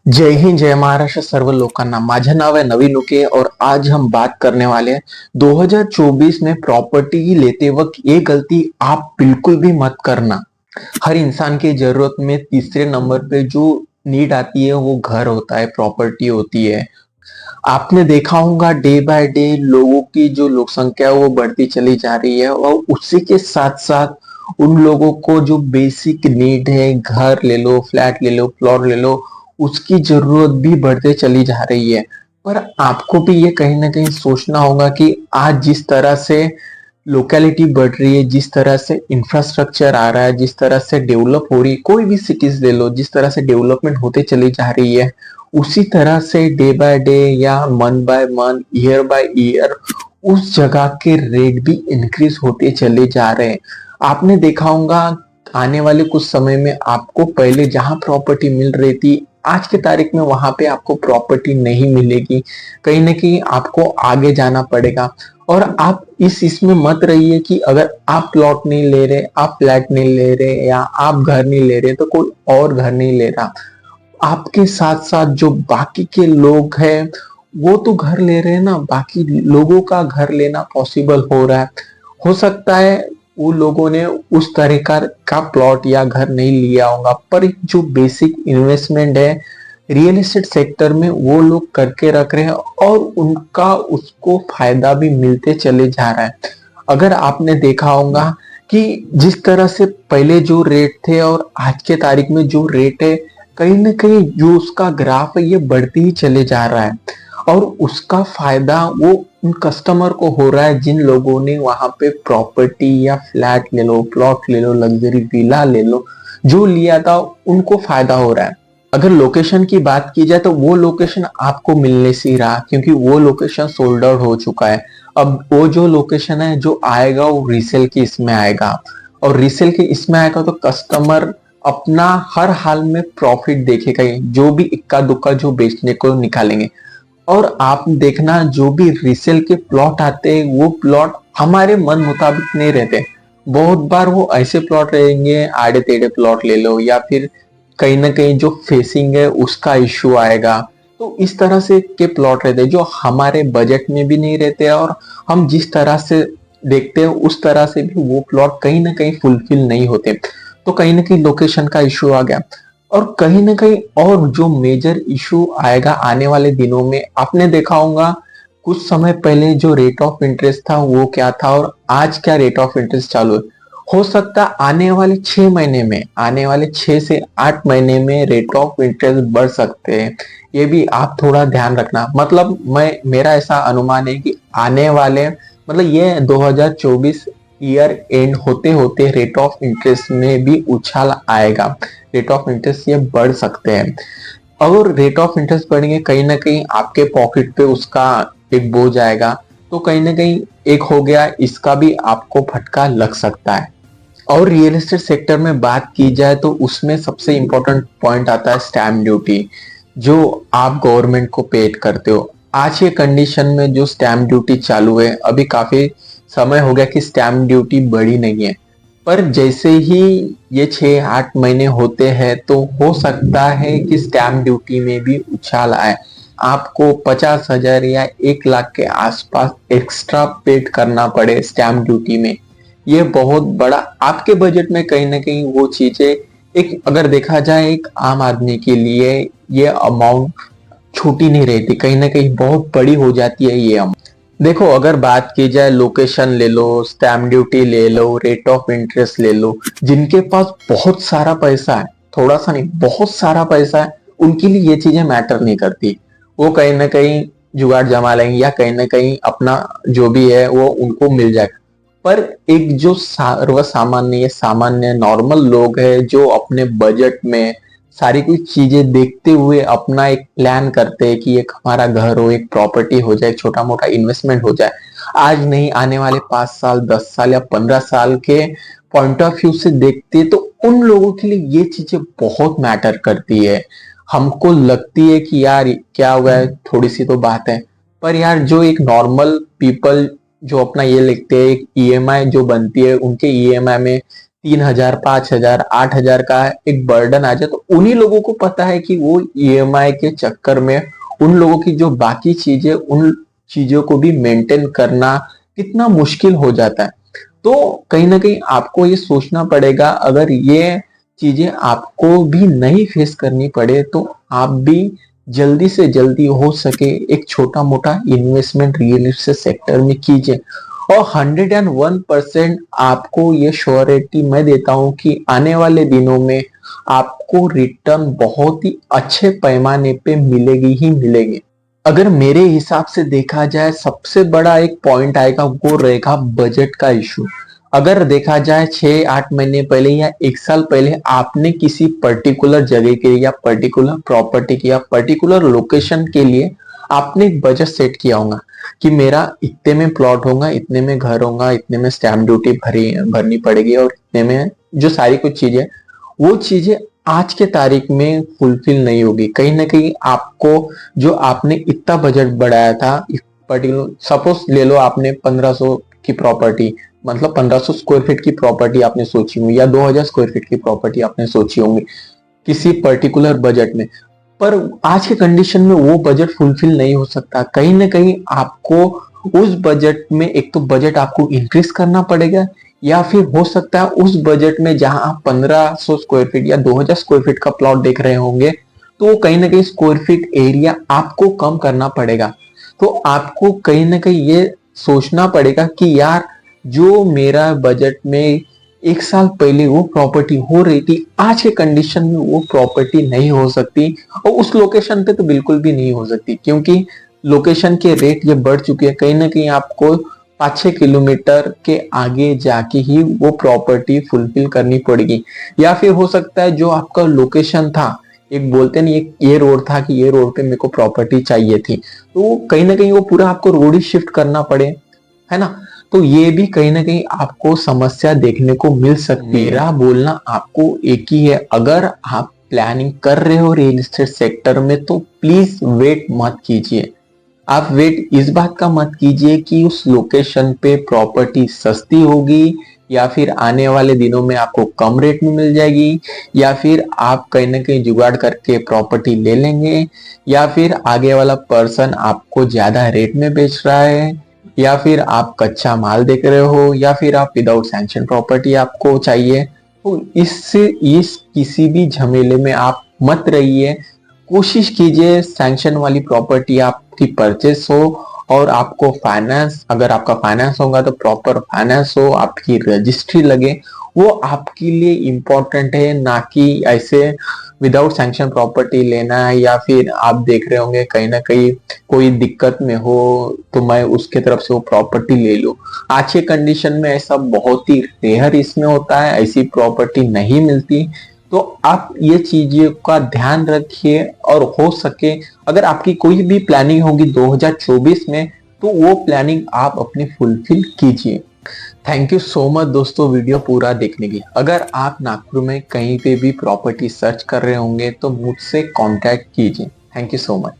जय हिंद, जय महाराष्ट्र सर्व लोकांना. माझे नाव है नवीन उके और आज हम बात करने वाले हैं 2024 में प्रॉपर्टी लेते वक्त ये गलती आप बिल्कुल भी मत करना. हर इंसान की जरूरत में तीसरे नंबर पे जो नीड आती है वो घर होता है, प्रॉपर्टी होती है. आपने देखा होगा डे बाय डे लोगों की जो लोक संख्या है वो बढ़ती चली जा रही है और उसी के साथ साथ उन लोगों को जो बेसिक नीड है, घर ले लो, फ्लैट ले लो, प्लॉट ले लो, उसकी जरूरत भी बढ़ते चली जा रही है. पर आपको भी ये कहीं ना कहीं सोचना होगा कि आज जिस तरह से लोकेलिटी बढ़ रही है, जिस तरह से इंफ्रास्ट्रक्चर आ रहा है, जिस तरह से डेवलप हो रही है, कोई भी सिटीज ले लो, जिस तरह से डेवलपमेंट होते चली जा रही है, उसी तरह से डे बाय डे या month by month, year by year उस जगह के रेट भी इंक्रीज होते चले जा रहे हैं. आपने देखा होगा आने वाले कुछ समय में आपको पहले जहां प्रॉपर्टी मिल रही थी, आज के तारीख में वहां पे आपको प्रॉपर्टी नहीं मिलेगी. कहीं ना कहीं आपको आगे जाना पड़ेगा. और आप इस इसमें मत रहिए कि अगर आप प्लॉट नहीं ले रहे, आप फ्लैट नहीं ले रहे या आप घर नहीं ले रहे तो कोई और घर नहीं ले रहा. आपके साथ साथ जो बाकी के लोग हैं वो तो घर ले रहे हैं ना, बाकी लोगों का घर लेना पॉसिबल हो रहा है. हो सकता है वो लोगों ने उस तरह का प्लॉट या घर नहीं लिया होगा, पर जो बेसिक इन्वेस्टमेंट है रियल एस्टेट सेक्टर में वो लोग करके रख रहे हैं और उनका उसको फायदा भी मिलते चले जा रहा है. अगर आपने देखा होगा कि जिस तरह से पहले जो रेट थे और आज के तारीख में जो रेट है, कहीं ना कहीं जो उसका ग्राफ है ये बढ़ते ही चले जा रहा है. और उसका फायदा वो उन कस्टमर को हो रहा है जिन लोगों ने वहां पे प्रॉपर्टी या फ्लैट ले लो, प्लॉट ले लो, लग्जरी विला ले लो, जो लिया था उनको फायदा हो रहा है. अगर लोकेशन की बात की जाए तो वो लोकेशन आपको मिलने से ही रहा, क्योंकि वो लोकेशन सोल्ड आउट हो चुका है. अब वो जो लोकेशन है जो आएगा वो रीसेल की इसमें आएगा, और रीसेल के इसमें आएगा तो कस्टमर अपना हर हाल में प्रॉफिट देखेगा ही, जो भी इक्का दुक्का जो बेचने को निकालेंगे. और आप देखना जो भी रीसेल के प्लॉट आते हैं वो प्लॉट हमारे मन मुताबिक नहीं रहते. बहुत बार वो ऐसे प्लॉट रहेंगे, आड़े टेढ़े प्लॉट ले लो, या फिर कहीं ना कहीं जो फेसिंग है उसका इश्यू आएगा. तो इस तरह से के प्लॉट रहते हैं जो हमारे बजट में भी नहीं रहते और हम जिस तरह से देखते हैं उस तरह से भी वो प्लॉट कहीं ना कहीं फुलफिल नहीं होते. तो कहीं ना कहीं लोकेशन का इश्यू आ गया. और कहीं ना कहीं और जो मेजर इशू आएगा आने वाले दिनों में, आपने देखा होगा कुछ समय पहले जो रेट ऑफ इंटरेस्ट था वो क्या था और आज क्या रेट ऑफ इंटरेस्ट चालू है. हो सकता है आने वाले 6 महीने में, आने वाले 6 से 8 महीने में रेट ऑफ इंटरेस्ट बढ़ सकते हैं. ये भी आप थोड़ा ध्यान रखना. मतलब मेरा ऐसा अनुमान है कि आने वाले मतलब ये 2024 ईयर एंड होते होते रेट ऑफ इंटरेस्ट में भी उछाल आएगा. रेट ऑफ इंटरेस्ट ये बढ़ सकते हैं. और रेट ऑफ इंटरेस्ट बढ़ेंगे कहीं ना कहीं आपके पॉकेट पे उसका एक बोझ आएगा. तो कहीं ना कहीं एक हो गया, इसका भी आपको फटका लग सकता है. और रियल एस्टेट सेक्टर में बात की जाए तो उसमें सबसे इंपॉर्टेंट पॉइंट आता है स्टैम्प ड्यूटी, जो आप गवर्नमेंट को पेड करते हो. आज के कंडीशन में जो स्टैम्प ड्यूटी चालू है, अभी काफी समय हो गया कि स्टैम्प ड्यूटी बढ़ी नहीं है, पर जैसे ही ये 6-8 महीने होते हैं तो हो सकता है कि स्टैम्प ड्यूटी में भी उछाल आए. आपको 50,000 या 1 लाख के आसपास एक्स्ट्रा पेड करना पड़े स्टैम्प ड्यूटी में. ये बहुत बड़ा आपके बजट में कहीं ना कहीं वो चीजें, एक अगर देखा जाए एक आम आदमी के लिए ये अमाउंट छोटी नहीं रहती, कहीं ना कहीं बहुत बड़ी हो जाती है ये अमाउंट. देखो अगर बात की जाए लोकेशन ले लो, स्टैम्प ड्यूटी ले लो, रेट ऑफ इंटरेस्ट ले लो, जिनके पास बहुत सारा पैसा है, थोड़ा सा नहीं बहुत सारा पैसा है, उनके लिए ये चीजें मैटर नहीं करती. वो कहीं ना कहीं जुगाड़ जमा लेंगे या कहीं ना कहीं अपना जो भी है वो उनको मिल जाएगा. पर एक जो सर्व सामान्य सामान्य नॉर्मल लोग है जो अपने बजट में सारी कुछ चीजें देखते हुए अपना एक प्लान करते हैं कि एक हमारा घर हो, एक प्रॉपर्टी हो जाए, छोटा मोटा इन्वेस्टमेंट हो जाए, आज नहीं आने वाले 5 साल, 10 साल या 15 साल के पॉइंट ऑफ व्यू से देखते हैं, तो उन लोगों के लिए ये चीजें बहुत मैटर करती है. हमको लगती है कि यार क्या हुआ है, थोड़ी सी तो बात है, पर यार जो एक नॉर्मल पीपल जो अपना ये लिखते हैं, एक ईएमआई जो बनती है, उनके ईएमआई में 3,000, 5,000, 8,000 का एक बर्डन आ जाए, तो उन्हीं लोगों को पता है कि वो ईएमआई के चक्कर में उन लोगों की जो बाकी चीजें, उन चीजों को भी मेंटेन करना कितना मुश्किल हो जाता है। तो कहीं ना कहीं आपको ये सोचना पड़ेगा, अगर ये चीजें आपको भी नहीं फेस करनी पड़े तो आप भी जल्दी से जल्दी हो सके एक छोटा मोटा इन्वेस्टमेंट रियल एस्टेट सेक्टर में कीजिए। और 101% आपको ये श्योरिटी मैं देता हूं कि आने वाले दिनों में आपको रिटर्न बहुत ही अच्छे पैमाने पे मिलेगी ही मिलेगी। अगर मेरे हिसाब से देखा जाए, सबसे बड़ा एक पॉइंट आएगा, वो रहेगा बजट का इशू। अगर देखा जाए 6-8 महीने पहले या 1 साल पहले आपने किसी पर्टिकुलर जगह के लिए या पर्टिकुलर प्रॉपर्टी की या पर्टिकुलर लोकेशन के लिए आपने एक बजट सेट किया होगा कि मेरा इतने में प्लॉट होगा, इतने में घर होगा, इतने में स्टैम्प ड्यूटी भरनी पड़ेगी और इतने में जो सारी कुछ चीजें, वो चीजें आज के तारीख में फुलफिल नहीं होगी। कहीं ना कहीं आपको जो आपने इतना बजट बढ़ाया था, पर्टिकुलर सपोज ले लो, आपने 1500 की प्रॉपर्टी, मतलब 1500 स्क्वायर फीट की प्रॉपर्टी आपने सोची होगी या 2000 स्क्वायर फीट की प्रॉपर्टी आपने सोची होंगी किसी पर्टिकुलर बजट में, पर आज के कंडीशन में वो बजट फुलफिल नहीं हो सकता। कहीं ना कहीं आपको उस बजट में एक तो बजट आपको इंक्रीज करना पड़ेगा, या फिर हो सकता है उस बजट में जहां आप 1500 स्क्वायर फीट या 2000 स्क्वायर फीट का प्लॉट देख रहे होंगे, तो वो कहीं ना कहीं स्क्वायर फीट एरिया आपको कम करना पड़ेगा। तो आपको कहीं ना कहीं ये सोचना पड़ेगा कि यार, जो मेरा बजट में 1 साल पहले वो प्रॉपर्टी हो रही थी, आज के कंडीशन में वो प्रॉपर्टी नहीं हो सकती, और उस लोकेशन पे तो बिल्कुल भी नहीं हो सकती, क्योंकि लोकेशन के रेट ये बढ़ चुके हैं। कहीं ना कहीं आपको 5-6 किलोमीटर के आगे जाके ही वो प्रॉपर्टी फुलफिल करनी पड़ेगी। या फिर हो सकता है जो आपका लोकेशन था, एक बोलते नहीं, एक ये रोड था कि ये रोड पे मेरे को प्रॉपर्टी चाहिए थी, तो कहीं ना कहीं वो पूरा आपको रोड ही शिफ्ट करना पड़े, है ना। तो ये भी कहीं ना कहीं आपको समस्या देखने को मिल सकती है। मेरा बोलना आपको एक ही है, अगर आप प्लानिंग कर रहे हो रियल एस्टेट सेक्टर में, तो प्लीज वेट मत कीजिए। आप वेट इस बात का मत कीजिए कि उस लोकेशन पे प्रॉपर्टी सस्ती होगी, या फिर आने वाले दिनों में आपको कम रेट में मिल जाएगी, या फिर आप कहीं ना कहीं जुगाड़ करके प्रॉपर्टी ले लेंगे, या फिर आगे वाला पर्सन आपको ज्यादा रेट में बेच रहा है, या फिर आप कच्चा माल देख रहे हो, या फिर आप विदाउट सैंक्शन प्रॉपर्टी आपको चाहिए। तो इससे इस किसी भी झमेले में आप मत रहिए। कोशिश कीजिए सैंक्शन वाली प्रॉपर्टी आपकी परचेस हो, और आपको फाइनेंस, अगर आपका फाइनेंस होगा तो प्रॉपर फाइनेंस हो, आपकी रजिस्ट्री लगे, वो आपके लिए इम्पोर्टेंट है, ना कि ऐसे विदाउट सैंक्शन प्रॉपर्टी लेना है, या फिर आप देख रहे होंगे कहीं ना कहीं कोई दिक्कत में हो तो मैं उसके तरफ से वो प्रॉपर्टी ले लूं। आज के कंडीशन में ऐसा बहुत ही रेयर इसमें होता है, ऐसी प्रॉपर्टी नहीं मिलती। तो आप ये चीजों का ध्यान रखिए, और हो सके अगर आपकी कोई भी प्लानिंग होगी 2024 में, तो वो प्लानिंग आप अपनी फुलफिल कीजिए। थैंक यू सो मच दोस्तों वीडियो पूरा देखने के लिए। अगर आप नागपुर में कहीं पे भी प्रॉपर्टी सर्च कर रहे होंगे तो मुझसे कांटेक्ट कीजिए। Thank you so much.